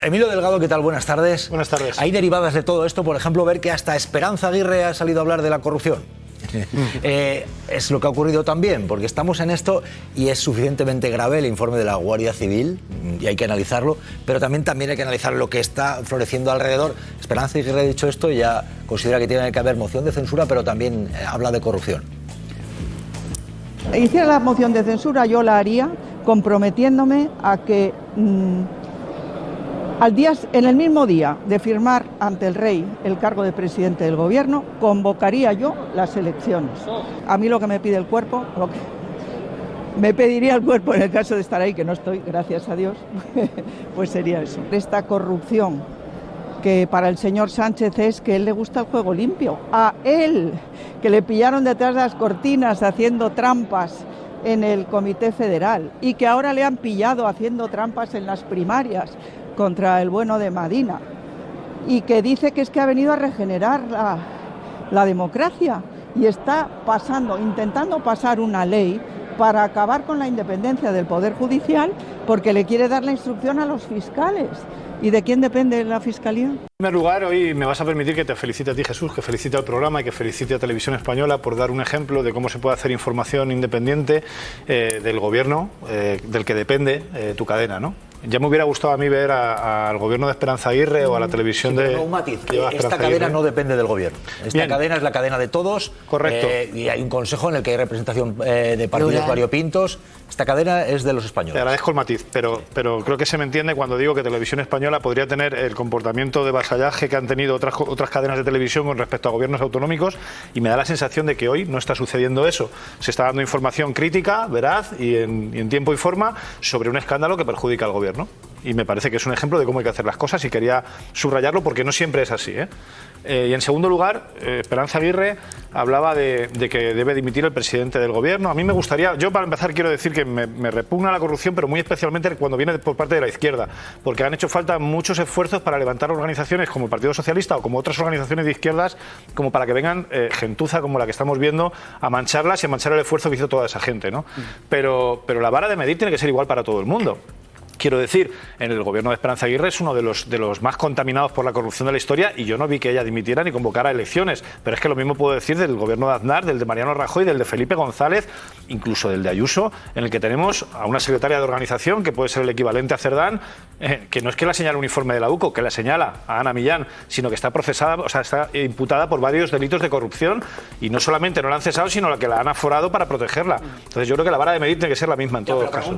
Emilio Delgado, ¿qué tal? Buenas tardes. Buenas tardes. Hay derivadas de todo esto, por ejemplo, ver que hasta Esperanza Aguirre ha salido a hablar de la corrupción. Es lo que ha ocurrido también, porque estamos en esto y es suficientemente grave el informe de la Guardia Civil y hay que analizarlo, pero también hay que analizar lo que está floreciendo alrededor. Esperanza Aguirre ha dicho esto y ya considera que tiene que haber moción de censura, pero también habla de corrupción. Hiciera la moción de censura, yo la haría comprometiéndome a que en el mismo día de firmar ante el rey el cargo de presidente del gobierno, convocaría yo las elecciones. A mí lo que me pide el cuerpo, lo que me pediría el cuerpo en el caso de estar ahí, que no estoy, gracias a Dios, pues sería eso. Esta corrupción que para el señor Sánchez es que él le gusta el juego limpio. A él, que le pillaron detrás de las cortinas haciendo trampas en el Comité Federal y que ahora le han pillado haciendo trampas en las primarias contra el bueno de Madina, y que dice que es que ha venido a regenerar la democracia y está intentando pasar una ley para acabar con la independencia del Poder Judicial porque le quiere dar la instrucción a los fiscales. ¿Y de quién depende la Fiscalía? En primer lugar, hoy me vas a permitir que te felicite a ti, Jesús, que felicite al programa y que felicite a Televisión Española por dar un ejemplo de cómo se puede hacer información independiente del gobierno del que depende tu cadena, ¿no? Ya me hubiera gustado a mí ver al gobierno de Esperanza Aguirre o a la televisión de... Un matiz, esta cadena no depende del gobierno. Esta cadena es la cadena de todos. Correcto. Y hay un consejo en el que hay representación de partidos variopintos. Esta cadena es de los españoles. Te agradezco el matiz, pero creo que se me entiende cuando digo que Televisión Española podría tener el comportamiento de vasallaje que han tenido otras cadenas de televisión con respecto a gobiernos autonómicos, y me da la sensación de que hoy no está sucediendo eso. Se está dando información crítica, veraz y en tiempo y forma sobre un escándalo que perjudica al gobierno. Y me parece que es un ejemplo de cómo hay que hacer las cosas y quería subrayarlo porque no siempre es así, y en segundo lugar, Esperanza Aguirre hablaba de que debe dimitir el presidente del gobierno. A mí me gustaría, yo para empezar quiero decir que me repugna la corrupción, pero muy especialmente cuando viene por parte de la izquierda, porque han hecho falta muchos esfuerzos para levantar organizaciones como el Partido Socialista o como otras organizaciones de izquierdas, como para que vengan gentuza como la que estamos viendo a mancharlas y a manchar el esfuerzo que hizo toda esa gente, ¿no? Pero la vara de medir tiene que ser igual para todo el mundo. Quiero decir, en el gobierno de Esperanza Aguirre es uno de los más contaminados por la corrupción de la historia y yo no vi que ella dimitiera ni convocara elecciones. Pero es que lo mismo puedo decir del gobierno de Aznar, del de Mariano Rajoy, del de Felipe González, incluso del de Ayuso, en el que tenemos a una secretaria de organización que puede ser el equivalente a Cerdán, que no es que la señale un informe de la UCO, que la señala a Ana Millán, sino que está procesada, o sea, está imputada por varios delitos de corrupción y no solamente no la han cesado, sino que la han aforado para protegerla. Entonces yo creo que la vara de medir tiene que ser la misma en todos los casos.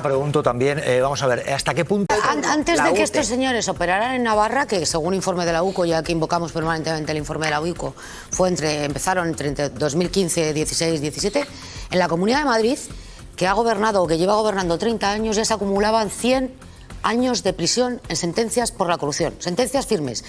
Pregunto también, vamos a ver, ¿hasta qué punto? Antes de que estos señores operaran en Navarra, que según informe de la UCO, ya que invocamos permanentemente el informe de la UCO, empezaron entre 2015, 16, 17, en la Comunidad de Madrid, que ha gobernado o que lleva gobernando 30 años, ya se acumulaban 100 años de prisión en sentencias por la corrupción. Sentencias firmes,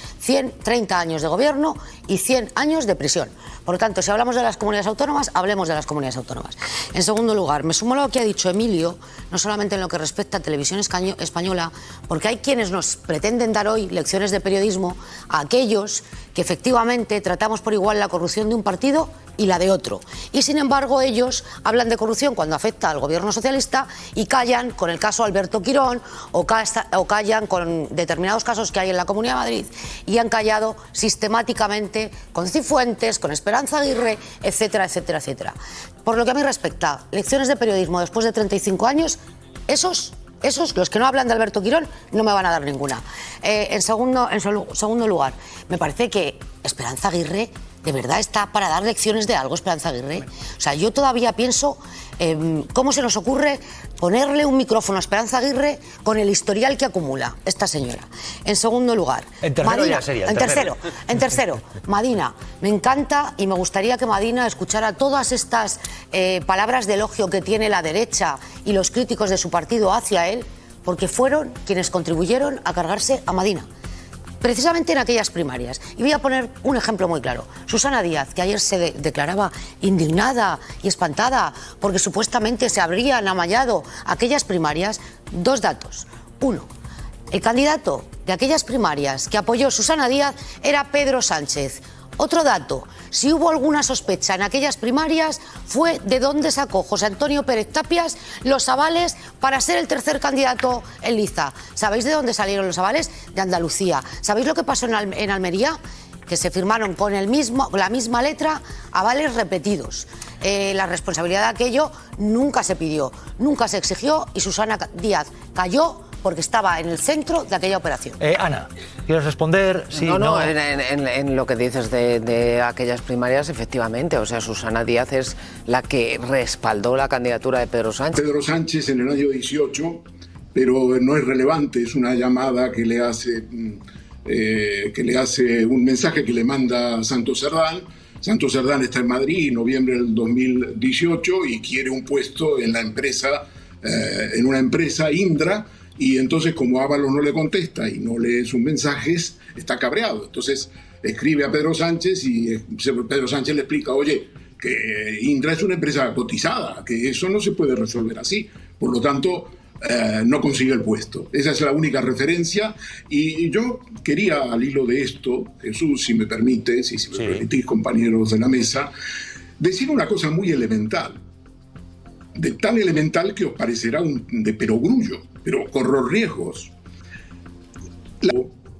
30 años de gobierno y 100 años de prisión. Por lo tanto, si hablamos de las comunidades autónomas, hablemos de las comunidades autónomas. En segundo lugar, me sumo a lo que ha dicho Emilio, no solamente en lo que respecta a Televisión Española, porque hay quienes nos pretenden dar hoy lecciones de periodismo a aquellos que efectivamente tratamos por igual la corrupción de un partido y la de otro. Y sin embargo ellos hablan de corrupción cuando afecta al gobierno socialista y callan con el caso Alberto Quirón o callan con determinados casos que hay en la Comunidad de Madrid y han callado sistemáticamente con Cifuentes, con Esperanza Aguirre, etcétera, etcétera, etcétera. Por lo que a mí respecta, lecciones de periodismo después de 35 años, esos, los que no hablan de Alberto Quirón, no me van a dar ninguna. En segundo lugar, me parece que Esperanza Aguirre ¿de verdad está para dar lecciones de algo, Esperanza Aguirre? O sea, yo todavía pienso cómo se nos ocurre ponerle un micrófono a Esperanza Aguirre con el historial que acumula esta señora. En segundo lugar, en tercero Madina, ya sería. En tercero, Madina. Me encanta y me gustaría que Madina escuchara todas estas palabras de elogio que tiene la derecha y los críticos de su partido hacia él, porque fueron quienes contribuyeron a cargarse a Madina. Precisamente en aquellas primarias. Y voy a poner un ejemplo muy claro. Susana Díaz, que ayer se declaraba indignada y espantada porque supuestamente se habrían amallado aquellas primarias. Dos datos. Uno, el candidato de aquellas primarias que apoyó Susana Díaz era Pedro Sánchez. Otro dato, si hubo alguna sospecha en aquellas primarias, fue de dónde sacó José Antonio Pérez Tapias los avales para ser el tercer candidato en lista. ¿Sabéis de dónde salieron los avales? De Andalucía. ¿Sabéis lo que pasó en Almería? Que se firmaron con la misma letra avales repetidos. La responsabilidad de aquello nunca se pidió, nunca se exigió y Susana Díaz cayó porque estaba en el centro de aquella operación. Ana, ¿quieres responder? Sí, no. En lo que dices de aquellas primarias, efectivamente, o sea, Susana Díaz es la que respaldó la candidatura de Pedro Sánchez. Pedro Sánchez en el año 18, pero no es relevante, es una llamada que le hace un mensaje que le manda Santos Cerdán. Santos Cerdán está en Madrid en noviembre del 2018 y quiere un puesto en la empresa, en una empresa, Indra, y entonces como Ábalos no le contesta y no lee sus mensajes, está cabreado. Entonces escribe a Pedro Sánchez y Pedro Sánchez le explica, oye, que Indra es una empresa cotizada, que eso no se puede resolver así. Por lo tanto, no consigue el puesto. Esa es la única referencia. Y yo quería, al hilo de esto, Jesús, si me permites, y si me permitís, compañeros de la mesa, decir una cosa muy elemental. De tan elemental que os parecerá de perogrullo, pero corro riesgos.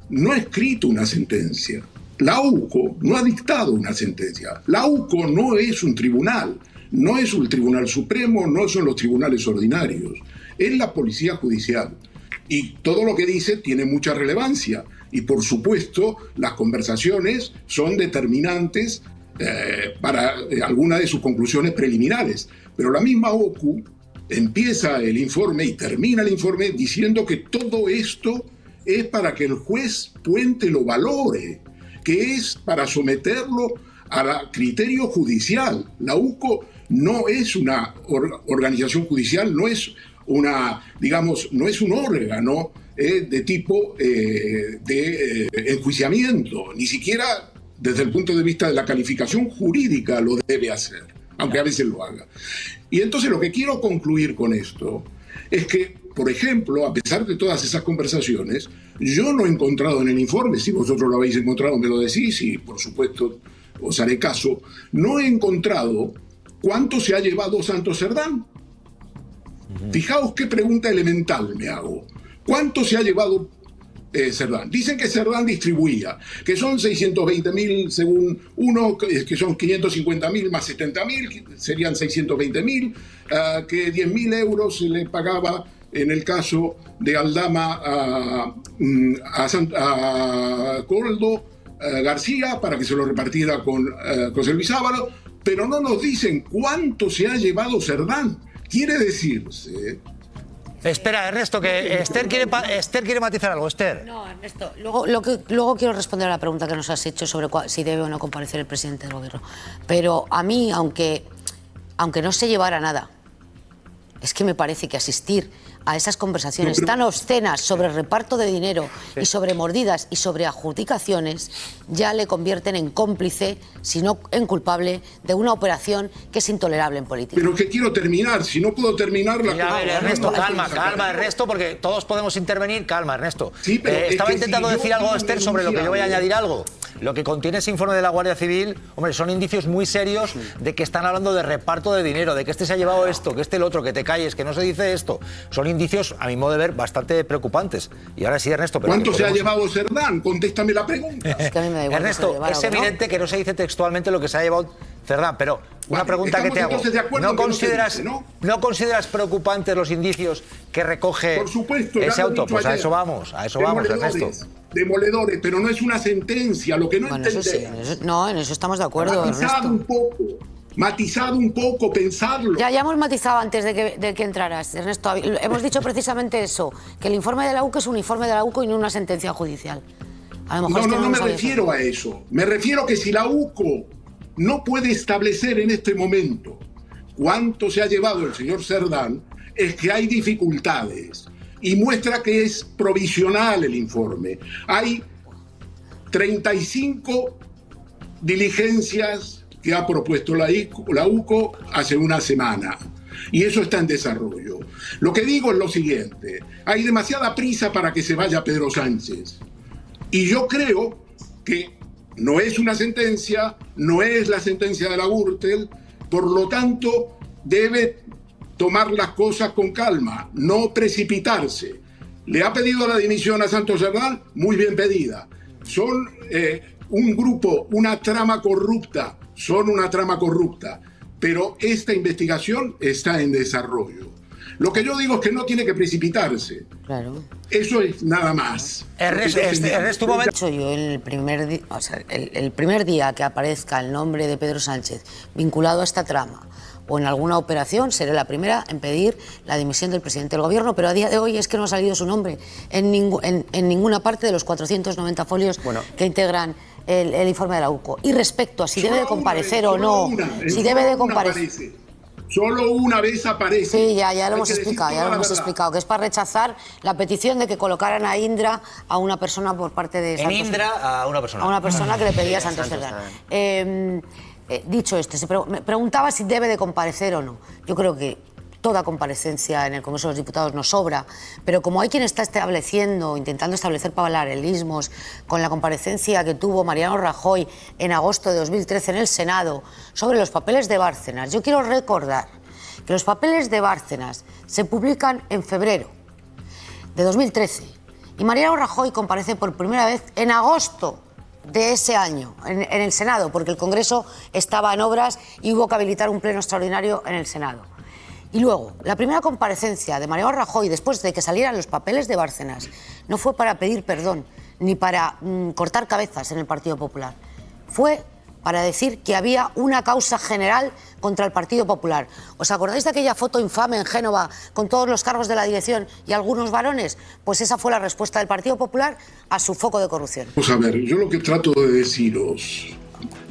No ha escrito una sentencia. La UCO no ha dictado una sentencia. La UCO no es un tribunal. No es un tribunal supremo, no son los tribunales ordinarios. Es la policía judicial. Y todo lo que dice tiene mucha relevancia. Y por supuesto, las conversaciones son determinantes para alguna de sus conclusiones preliminares. Pero la misma OCU empieza el informe y termina el informe diciendo que todo esto es para que el juez Puente lo valore, que es para someterlo a criterio judicial. La UCO no es una organización judicial, no es no es un órgano de tipo de enjuiciamiento, ni siquiera desde el punto de vista de la calificación jurídica lo debe hacer, aunque a veces lo haga. Y entonces lo que quiero concluir con esto es que, por ejemplo, a pesar de todas esas conversaciones, yo no he encontrado en el informe, si vosotros lo habéis encontrado me lo decís y por supuesto os haré caso, no he encontrado cuánto se ha llevado Santos Cerdán. Fijaos qué pregunta elemental me hago. ¿Cuánto se ha llevado Cerdán? Dicen que Cerdán distribuía, que son 620.000 según uno, que son 550.000 más 70.000, serían 620.000, que 10.000 euros se le pagaba en el caso de Aldama a Coldo García para que se lo repartiera con José Luis Ábalos, pero no nos dicen cuánto se ha llevado Cerdán. Quiere decirse... Espera, Ernesto, que Esther quiere matizar algo. Esther. No, Ernesto, luego quiero responder a la pregunta que nos has hecho sobre si debe o no comparecer el presidente del gobierno. Pero a mí, aunque no se llevara nada, es que me parece que asistir a esas conversaciones tan obscenas sobre reparto de dinero y sobre mordidas y sobre adjudicaciones ya le convierten en cómplice, si no en culpable, de una operación que es intolerable en política. Pero que quiero terminar, si no puedo terminar... A ver, Ernesto, calma, Ernesto, porque todos podemos intervenir. Calma, Ernesto. Sí, pero estaba intentando decir algo, Esther, sobre lo que yo voy a añadir algo. Lo que contiene ese informe de la Guardia Civil, hombre, son indicios muy serios de que están hablando de reparto de dinero, de que este se ha llevado esto, que este el otro, que te calles, que no se dice esto. Son indicios, a mi modo de ver, bastante preocupantes. Y ahora sí, Ernesto... Pero ¿cuánto se ha llevado Cerdán? Contéstame la pregunta. Es que a mí me da igual. Ernesto, es evidente que no se dice textualmente lo que se ha llevado Cerdán, pero una pregunta que te hago. ¿No consideras preocupantes los indicios que recoge ese auto? Pues a eso vamos, Ernesto. Demoledores, pero no es una sentencia, lo que no entendemos. En eso estamos de acuerdo, Matizado un poco, pensadlo. Ya hemos matizado antes de que entraras, Ernesto. Hemos dicho precisamente eso, que el informe de la UCO es un informe de la UCO y no una sentencia judicial. A lo mejor no me refiero a eso. Me refiero a que si la UCO no puede establecer en este momento cuánto se ha llevado el señor Cerdán, es que hay dificultades. Y muestra que es provisional el informe. Hay 35 diligencias que ha propuesto la UCO hace una semana. Y eso está en desarrollo. Lo que digo es lo siguiente. Hay demasiada prisa para que se vaya Pedro Sánchez. Y yo creo que no es una sentencia, no es la sentencia de la Gürtel, por lo tanto debe tomar las cosas con calma, no precipitarse. Le ha pedido la dimisión a Santos Cerdán, muy bien pedida. Son un grupo, una trama corrupta, pero esta investigación está en desarrollo. Lo que yo digo es que no tiene que precipitarse. Claro. Eso es nada más. Ernest, tu momento. Yo el primer día que aparezca el nombre de Pedro Sánchez vinculado a esta trama o en alguna operación, seré la primera en pedir la dimisión del presidente del gobierno, pero a día de hoy es que no ha salido su nombre en ninguna parte de los 490 folios que integran el informe de la UCO. Y respecto a si debe de comparecer o no, si debe de comparecer... Solo una vez aparece. Sí, ya lo hemos explicado, que es para rechazar la petición de que colocaran a Indra a una persona por parte de Santos Cerdán. Indra a una persona. A una persona que le pedía a Santos Cerdán. Dicho esto, me preguntaba si debe de comparecer o no. Yo creo que toda comparecencia en el Congreso de los Diputados nos sobra, pero como hay quien está intentando establecer paralelismos con la comparecencia que tuvo Mariano Rajoy en agosto de 2013 en el Senado sobre los papeles de Bárcenas, yo quiero recordar que los papeles de Bárcenas se publican en febrero de 2013 y Mariano Rajoy comparece por primera vez en agosto de ese año en el Senado, porque el Congreso estaba en obras y hubo que habilitar un pleno extraordinario en el Senado. Y luego, la primera comparecencia de Mariano Rajoy después de que salieran los papeles de Bárcenas no fue para pedir perdón ni para cortar cabezas en el Partido Popular. Fue para decir que había una causa general contra el Partido Popular. ¿Os acordáis de aquella foto infame en Génova con todos los cargos de la dirección y algunos varones? Pues esa fue la respuesta del Partido Popular a su foco de corrupción. Vamos a ver, yo lo que trato de deciros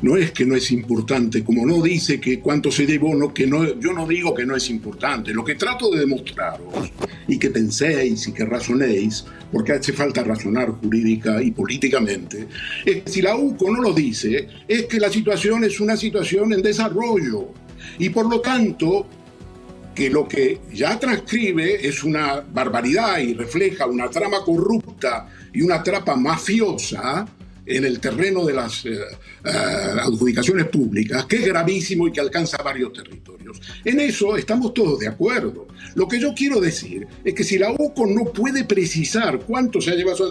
no es que no es importante, como no dice que cuánto se llevó, yo no digo que no es importante. Lo que trato de demostraros, y que penséis y que razonéis, porque hace falta razonar jurídica y políticamente, es que si la UCO no lo dice, es que la situación es una situación en desarrollo. Y por lo tanto, que lo que ya transcribe es una barbaridad y refleja una trama corrupta y una trama mafiosa en el terreno de las adjudicaciones públicas, que es gravísimo y que alcanza varios territorios. En eso estamos todos de acuerdo. Lo que yo quiero decir es que si la UCO no puede precisar cuánto se ha llevado,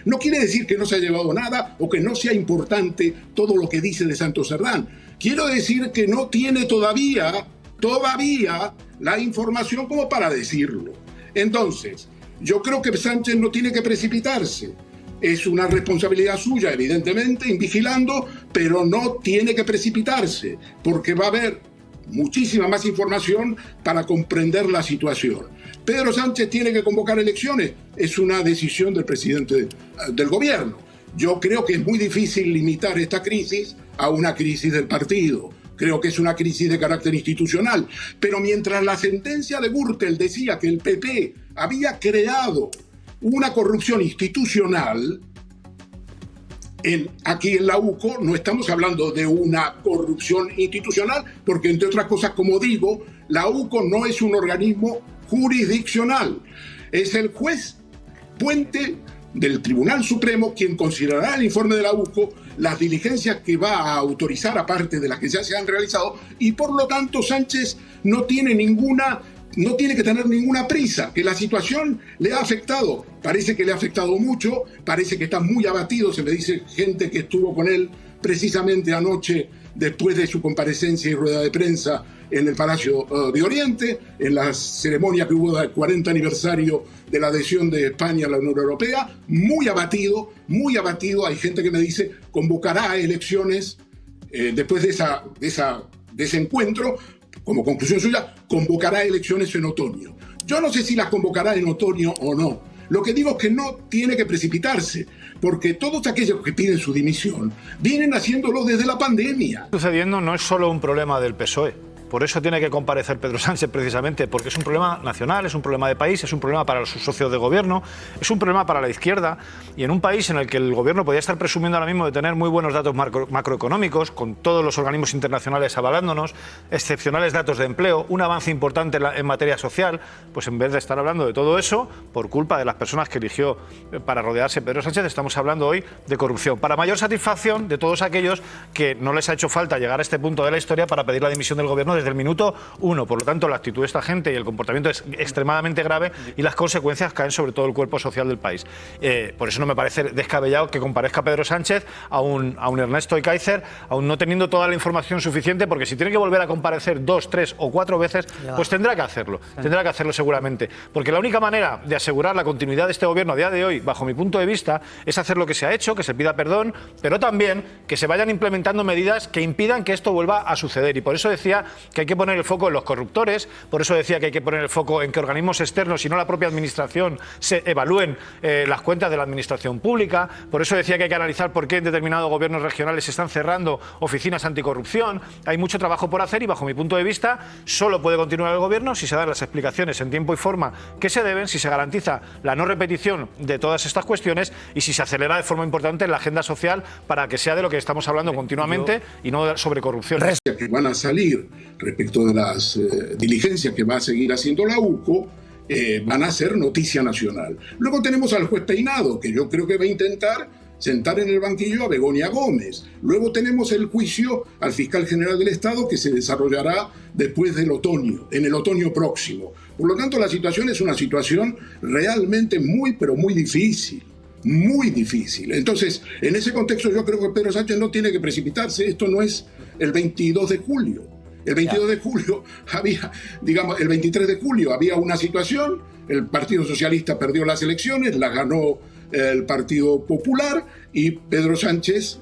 no quiere decir que no se ha llevado nada o que no sea importante todo lo que dice de Santos Cerdán. Quiero decir que no tiene todavía la información como para decirlo. Entonces, yo creo que Sánchez no tiene que precipitarse. Es una responsabilidad suya, evidentemente, ir vigilando, pero no tiene que precipitarse, porque va a haber muchísima más información para comprender la situación. Pedro Sánchez tiene que convocar elecciones, es una decisión del presidente del gobierno. Yo creo que es muy difícil limitar esta crisis a una crisis del partido. Creo que es una crisis de carácter institucional. Pero mientras la sentencia de Gürtel decía que el PP había creado una corrupción institucional, aquí en la UCO no estamos hablando de una corrupción institucional, porque entre otras cosas, como digo, la UCO no es un organismo jurisdiccional. Es el juez puente del Tribunal Supremo quien considerará el informe de la UCO, las diligencias que va a autorizar aparte de las que ya se han realizado, y por lo tanto Sánchez no tiene que tener ninguna prisa, que la situación le ha afectado. Parece que le ha afectado mucho, parece que está muy abatido, se me dice gente que estuvo con él precisamente anoche después de su comparecencia y rueda de prensa en el Palacio de Oriente, en la ceremonia que hubo del 40 aniversario de la adhesión de España a la Unión Europea, muy abatido, hay gente que me dice convocará elecciones después de ese encuentro. Como conclusión suya, convocará elecciones en otoño. Yo no sé si las convocará en otoño o no. Lo que digo es que no tiene que precipitarse, porque todos aquellos que piden su dimisión vienen haciéndolo desde la pandemia. Sucediendo no es solo un problema del PSOE. por eso tiene que comparecer Pedro Sánchez precisamente, porque es un problema nacional, es un problema de país, es un problema para sus socios de gobierno, es un problema para la izquierda, y en un país en el que el gobierno podría estar presumiendo ahora mismo de tener muy buenos datos macroeconómicos, con todos los organismos internacionales avalándonos, excepcionales datos de empleo, un avance importante en materia social, pues en vez de estar hablando de todo eso, por culpa de las personas que eligió para rodearse Pedro Sánchez, estamos hablando hoy de corrupción. Para mayor satisfacción de todos aquellos que no les ha hecho falta llegar a este punto de la historia para pedir la dimisión del gobierno desde el minuto 1. Por lo tanto, la actitud de esta gente y el comportamiento es extremadamente grave y las consecuencias caen sobre todo el cuerpo social del país. Por eso no me parece descabellado que comparezca Pedro Sánchez a un Ernesto Ekaizer, aún no teniendo toda la información suficiente, porque si tiene que volver a comparecer 2, 3 o 4 veces, pues tendrá que hacerlo seguramente. Porque la única manera de asegurar la continuidad de este gobierno a día de hoy, bajo mi punto de vista, es hacer lo que se ha hecho, que se pida perdón, pero también que se vayan implementando medidas que impidan que esto vuelva a suceder. Y por eso decía que hay que poner el foco en los corruptores, por eso decía que hay que poner el foco en que organismos externos y no la propia administración se evalúen las cuentas de la administración pública, por eso decía que hay que analizar por qué en determinados gobiernos regionales se están cerrando oficinas anticorrupción. Hay mucho trabajo por hacer y bajo mi punto de vista solo puede continuar el gobierno si se dan las explicaciones en tiempo y forma que se deben, si se garantiza la no repetición de todas estas cuestiones y si se acelera de forma importante la agenda social para que sea de lo que estamos hablando continuamente y no sobre corrupción. Que van a salir respecto de las diligencias que va a seguir haciendo la UCO, van a ser noticia nacional. Luego tenemos al juez Peinado, que yo creo que va a intentar sentar en el banquillo a Begoña Gómez. Luego tenemos el juicio al fiscal general del Estado, que se desarrollará después del otoño, en el otoño próximo. Por lo tanto, la situación es una situación realmente muy, pero muy difícil. Muy difícil. Entonces, en ese contexto yo creo que Pedro Sánchez no tiene que precipitarse. Esto no es el 22 de julio. El 22 de julio había, digamos, el 23 de julio había una situación, el Partido Socialista perdió las elecciones, las ganó el Partido Popular y Pedro Sánchez,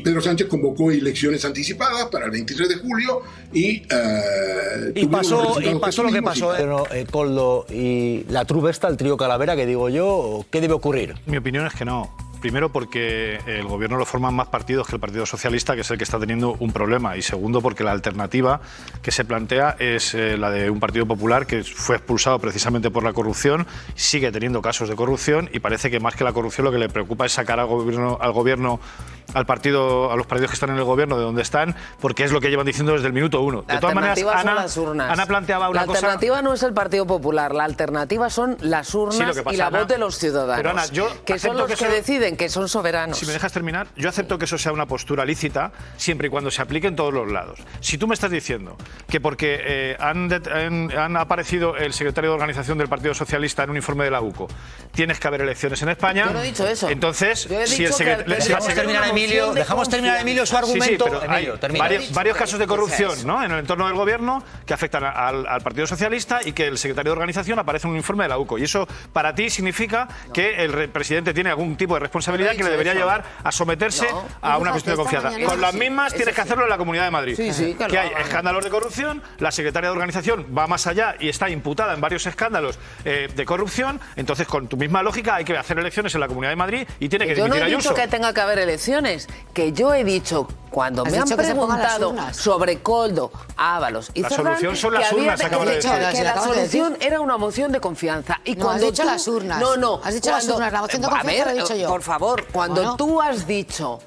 Pedro Sánchez convocó elecciones anticipadas para el 23 de julio y pasó lo que pasó. Koldo y la Trubesta, el trío Calavera, que digo yo, ¿qué debe ocurrir? Mi opinión es que no. Primero, porque el gobierno lo forman más partidos que el Partido Socialista, que es el que está teniendo un problema. Y segundo, porque la alternativa que se plantea es la de un Partido Popular que fue expulsado precisamente por la corrupción, sigue teniendo casos de corrupción y parece que más que la corrupción lo que le preocupa es sacar al gobierno, a los partidos que están en el gobierno de donde están, porque es lo que llevan diciendo desde el minuto 1. De todas maneras, Ana planteaba una cosa. La alternativa no es el Partido Popular, la alternativa son las urnas y la voz de los ciudadanos, pero Ana, que son los que deciden, que son soberanos. Si me dejas terminar, yo acepto que eso sea una postura lícita siempre y cuando se aplique en todos los lados. Si tú me estás diciendo que porque han aparecido el secretario de organización del Partido Socialista en un informe de la UCO, tienes que haber elecciones en España. Yo no he dicho eso. Entonces, si el secretario... Dejamos terminar a Emilio su argumento. Sí, pero Emilio, hay varios casos de corrupción, ¿no?, en el entorno del gobierno que afectan al Partido Socialista y que el secretario de organización aparece en un informe de la UCO. Y eso para ti significa que el presidente tiene algún tipo de responsabilidad que le debería llevar a someterse a una cuestión de confianza. Con las mismas tienes que hacerlo en la Comunidad de Madrid. Que hay escándalos de corrupción, la secretaria de organización va más allá y está imputada en varios escándalos de corrupción, entonces con tu misma lógica hay que hacer elecciones en la Comunidad de Madrid y tiene que dimitir Ayuso. Yo no he dicho que tenga que haber elecciones, que yo he dicho, cuando me han preguntado sobre Koldo, Ábalos y Ferran, la solución son las urnas, acabo de decir. Que la solución era una moción de confianza. Y no, has dicho las urnas. No. Has dicho las urnas, la moción de confianza lo he dicho yo. Por favor, cuando tú has dicho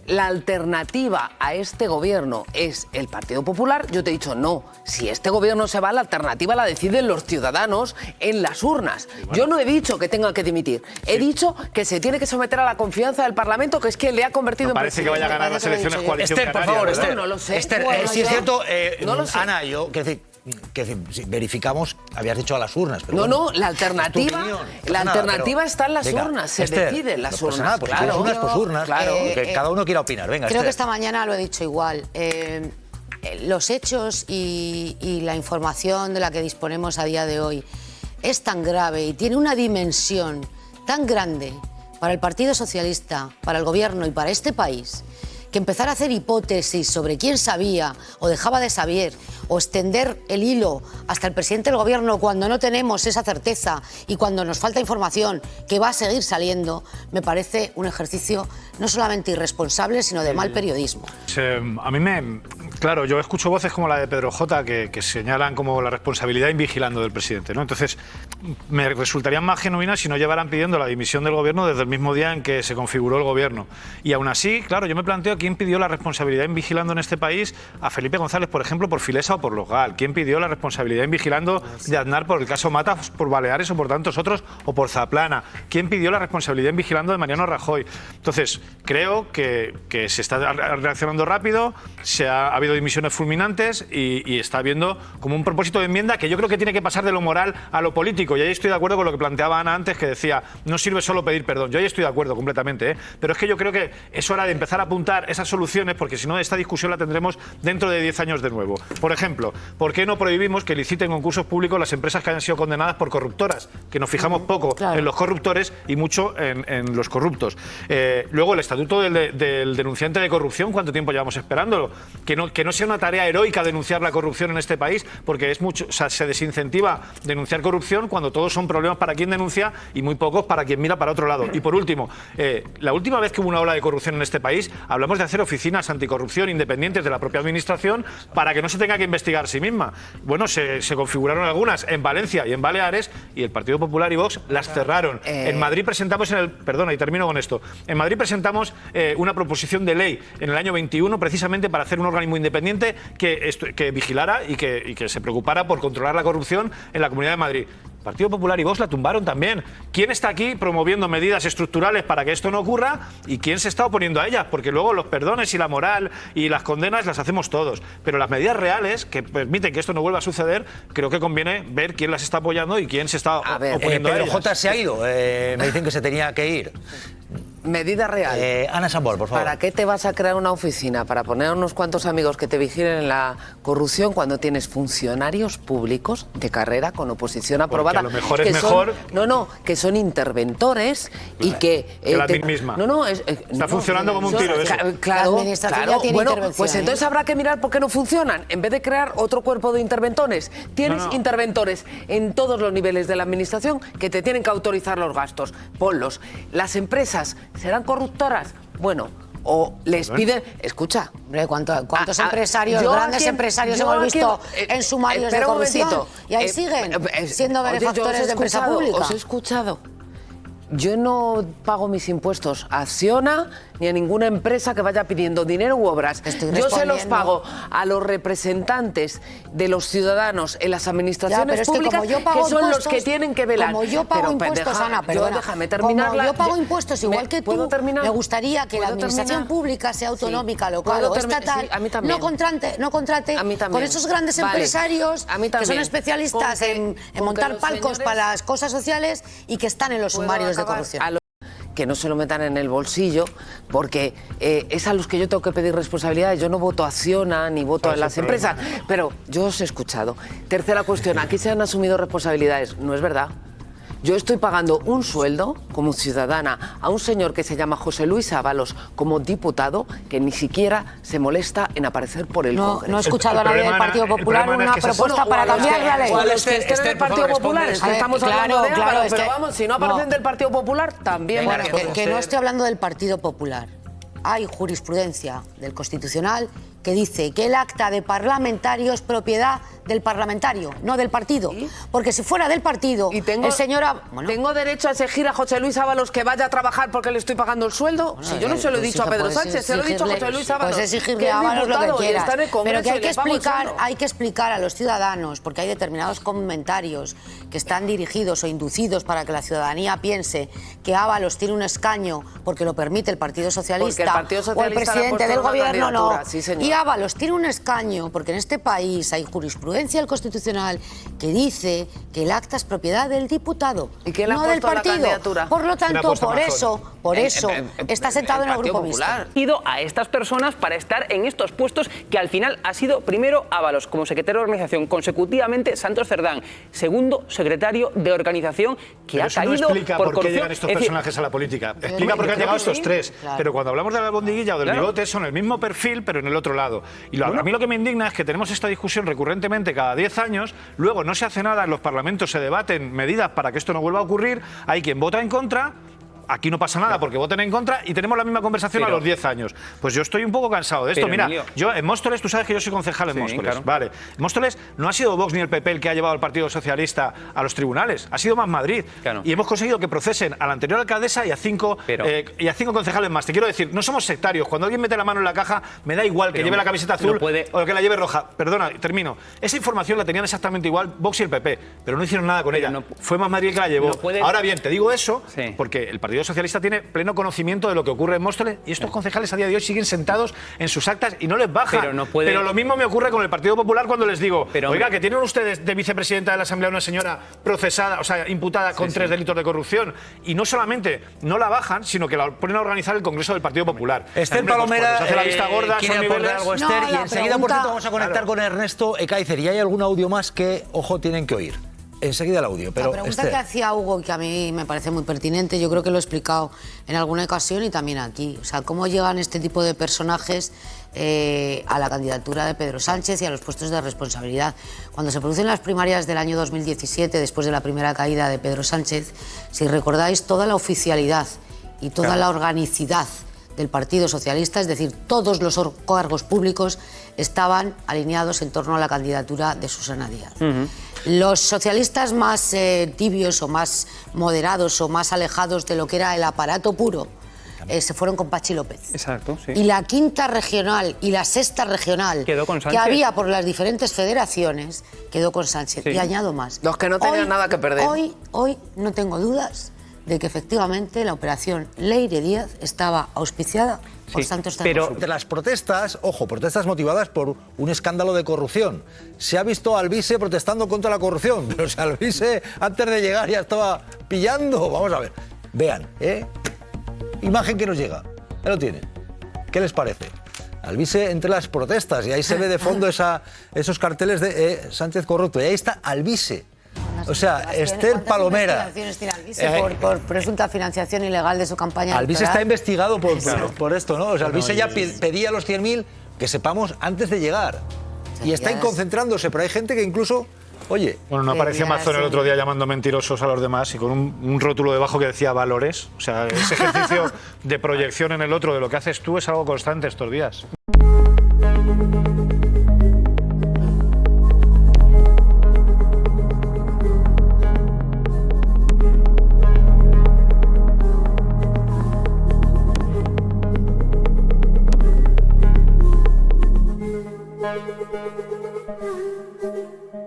la alternativa a este gobierno es el Partido Popular, yo te he dicho no. Si este gobierno se va, la alternativa la deciden los ciudadanos en las urnas. Bueno, yo no he dicho que tenga que dimitir. He dicho que se tiene que someter a la confianza del Parlamento, que es quien le ha convertido en presidente. Parece que vaya a ganar las elecciones coalición Esther, por favor, Esther. No lo sé. Esther, si es cierto, no lo sé. Ana, yo... que verificamos, habías dicho a las urnas. Pero no, la alternativa está en las urnas, se decide en las urnas. Nada, pues claro, urnas, pues urnas, claro, que cada uno quiera opinar. Venga, creo que esta mañana lo he dicho igual. Los hechos y la información de la que disponemos a día de hoy es tan grave y tiene una dimensión tan grande para el Partido Socialista, para el Gobierno y para este país, que empezar a hacer hipótesis sobre quién sabía o dejaba de saber o extender el hilo hasta el presidente del gobierno cuando no tenemos esa certeza y cuando nos falta información que va a seguir saliendo, me parece un ejercicio no solamente irresponsable, sino de mal periodismo. A mí claro, yo escucho voces como la de Pedro J que señalan como la responsabilidad invigilando del presidente, ¿no? Entonces, me resultarían más genuinas si no llevaran pidiendo la dimisión del gobierno desde el mismo día en que se configuró el gobierno. Y aún así, claro, yo me planteo quién pidió la responsabilidad invigilando en este país a Felipe González, por ejemplo, por Filesa o por Logal. ¿Quién pidió la responsabilidad invigilando de Aznar por el caso Mata, por Baleares o por tantos otros, o por Zaplana? ¿Quién pidió la responsabilidad invigilando de Mariano Rajoy? Entonces, creo que se está reaccionando rápido, ha habido dimisiones fulminantes y está habiendo como un propósito de enmienda que yo creo que tiene que pasar de lo moral a lo político. Y ahí estoy de acuerdo con lo que planteaba Ana antes, que decía, no sirve solo pedir perdón. Yo ahí estoy de acuerdo completamente, ¿eh? Pero es que yo creo que es hora de empezar a apuntar esas soluciones, porque si no, esta discusión la tendremos dentro de 10 años de nuevo. Por ejemplo, ¿por qué no prohibimos que liciten concursos públicos las empresas que hayan sido condenadas por corruptoras? Que nos fijamos poco en los corruptores y mucho en los corruptos. Luego, el estatuto del denunciante de corrupción, ¿cuánto tiempo llevamos esperándolo? Que no sea una tarea heroica denunciar la corrupción en este país, porque es mucho, o sea, se desincentiva denunciar corrupción cuando todos son problemas para quien denuncia y muy pocos para quien mira para otro lado. Y por último, la última vez que hubo una ola de corrupción en este país, hablamos de hacer oficinas anticorrupción independientes de la propia administración para que no se tenga que investigar a sí misma. Bueno, se configuraron algunas en Valencia y en Baleares y el Partido Popular y Vox las cerraron. En Madrid presentamos perdona, y termino con esto. En Madrid presentamos una proposición de ley en el año 21 precisamente para hacer un organismo independiente que vigilara y que se preocupara por controlar la corrupción en la Comunidad de Madrid. Partido Popular y Vox la tumbaron también. ¿Quién está aquí promoviendo medidas estructurales para que esto no ocurra y quién se está oponiendo a ellas? Porque luego los perdones y la moral y las condenas las hacemos todos. Pero las medidas reales que permiten que esto no vuelva a suceder, creo que conviene ver quién las está apoyando y quién se está oponiendo a ellas. Pedro J se ha ido. Me dicen que se tenía que ir. Medida real. Ana Sambor, por favor. ¿Para qué te vas a crear una oficina? ¿Para poner a unos cuantos amigos que te vigilen en la corrupción cuando tienes funcionarios públicos de carrera con oposición aprobada? Porque a lo mejor es mejor. Que son interventores y que. La misma. Está funcionando como un tiro. Claro. Tiene Bueno, pues entonces habrá que mirar por qué no funcionan. En vez de crear otro cuerpo de interventores, tienes interventores en todos los niveles de la administración que te tienen que autorizar los gastos. Ponlos. Las empresas ¿serán corruptoras? Bueno, o les piden... Escucha. ¿Cuántos empresarios, grandes empresarios hemos visto en sumarios de corrupción? Y ahí siguen siendo benefactores de empresa pública. Os he escuchado. Yo no pago mis impuestos a Acciona ni a ninguna empresa que vaya pidiendo dinero u obras. Yo se los pago a los representantes de los ciudadanos en las administraciones públicas, que son los que tienen que velar. Como yo pago impuestos, Ana, perdona. Déjame terminar. Como yo pago impuestos igual que tú, me gustaría que la administración pública sea autonómica, local o estatal, no contrate con esos grandes empresarios que son especialistas en montar palcos para las cosas sociales y que están en los sumarios de corrupción. Que no se lo metan en el bolsillo, porque es a los que yo tengo que pedir responsabilidades. Yo no voto a Acciona ni voto a las empresas, pero yo os he escuchado. Tercera cuestión, aquí se han asumido responsabilidades. No es verdad. Yo estoy pagando un sueldo como ciudadana a un señor que se llama José Luis Ábalos como diputado, que ni siquiera se molesta en aparecer por el Congreso. No he escuchado a nadie del Partido Popular una propuesta para cambiar la ley. Los que estén del Partido Popular, estamos hablando de Ábalos, pero vamos, si no aparecen del Partido Popular, también. Bueno, que no estoy hablando del Partido Popular. Hay jurisprudencia del Constitucional que dice que el acta de parlamentario es propiedad del parlamentario, no del partido. ¿Sí? Porque si fuera del partido, el señor... ¿Tengo derecho a exigir a José Luis Ábalos que vaya a trabajar porque le estoy pagando el sueldo? Bueno, si yo no se lo he dicho a Pedro Sánchez, se lo he dicho a José Luis Ábalos. Pues exigirle a Ábalos lo que quieras. Pero que hay que explicar a los ciudadanos, porque hay determinados comentarios que están dirigidos o inducidos para que la ciudadanía piense que Ábalos tiene un escaño porque lo permite el Partido Socialista, o el presidente del gobierno no. Sí, y Ábalos tiene un escaño porque en este país hay jurisprudencia del Constitucional que dice que el acta es propiedad del diputado, ¿y quién le ha no del puesto partido? La candidatura? Por lo tanto, Por eso está sentado en el Grupo Mixto. Ido a estas personas para estar en estos puestos que al final ha sido primero Ábalos como secretario de organización, consecutivamente Santos Cerdán, segundo secretario de organización que ha caído no explica por por qué corrupción. llegan estos personajes a la política. Explica por qué han llegado estos tres. Claro. Pero cuando hablamos de la albondiguilla o del bigote son el mismo perfil pero en el otro lado. Y a mí lo que me indigna es que tenemos esta discusión recurrentemente cada 10 años, luego no se hace nada, en los parlamentos se debaten medidas para que esto no vuelva a ocurrir, hay quien vota en contra. Aquí no pasa nada porque voten en contra y tenemos la misma conversación a los 10 años. Pues yo estoy un poco cansado de esto. Mira, yo en Móstoles, tú sabes que yo soy concejal en Móstoles. Claro. Vale. En Móstoles no ha sido Vox ni el PP el que ha llevado al Partido Socialista a los tribunales. Ha sido Más Madrid. Claro. Y hemos conseguido que procesen a la anterior alcaldesa y a 5 concejales más. Te quiero decir, no somos sectarios. Cuando alguien mete la mano en la caja, me da igual que lleve la camiseta azul o que la lleve roja. Perdona, termino. Esa información la tenían exactamente igual Vox y el PP, pero no hicieron nada con ella. Fue Más Madrid el que la llevó. Ahora bien, te digo eso porque el Partido Socialista tiene pleno conocimiento de lo que ocurre en Móstoles y estos concejales a día de hoy siguen sentados en sus actas y no les bajan. Pero lo mismo me ocurre con el Partido Popular cuando les digo, oiga, que tienen ustedes de vicepresidenta de la Asamblea una señora procesada, o sea, imputada con 3 delitos de corrupción, y no solamente no la bajan, sino que la ponen a organizar el Congreso del Partido Popular. Esther Palomera, se hace la vista gorda, quiere aportar algo, Esther, y enseguida, por cierto, vamos a conectar con Ernesto Ekaizer. Y hay algún audio más que, ojo, tienen que oír. Enseguida el audio, pero la pregunta que hacía Hugo, que a mí me parece muy pertinente, yo creo que lo he explicado en alguna ocasión y también aquí. O sea, cómo llegan este tipo de personajes a la candidatura de Pedro Sánchez y a los puestos de responsabilidad. Cuando se producen las primarias del año 2017, después de la primera caída de Pedro Sánchez, si recordáis, toda la oficialidad y toda la organicidad del Partido Socialista, es decir, todos los cargos públicos estaban alineados en torno a la candidatura de Susana Díaz. Los socialistas más tibios o más moderados o más alejados de lo que era el aparato puro se fueron con Pachi López. Exacto, sí. Y la quinta regional y la sexta regional quedó con Sánchez, que había por las diferentes federaciones quedó con Sánchez. Sí. Y añado más. Los que no tenían nada que perder. Hoy no tengo dudas de que efectivamente la operación Leire Díaz estaba auspiciada por Santos Cerdán. Pero de las protestas, ojo, protestas motivadas por un escándalo de corrupción. Se ha visto a Alvise protestando contra la corrupción, pero si Alvise antes de llegar ya estaba pillando. Vamos a ver, vean, imagen que nos llega, ahí lo tienen. ¿Qué les parece? Alvise entre las protestas y ahí se ve de fondo esos carteles de Sánchez corrupto. Y ahí está Alvise. O sea, Esther Palomera. Por presunta financiación ilegal de su campaña. Alvise está investigado por esto, ¿no? O sea, Alvise ya pedía los 100.000, que sepamos, antes de llegar. Y está concentrándose, pero hay gente que incluso, oye... Bueno, no apareció Mazón el otro día llamando mentirosos a los demás y con un rótulo debajo que decía valores. O sea, ese ejercicio de proyección en el otro de lo que haces tú es algo constante estos días. Thank you.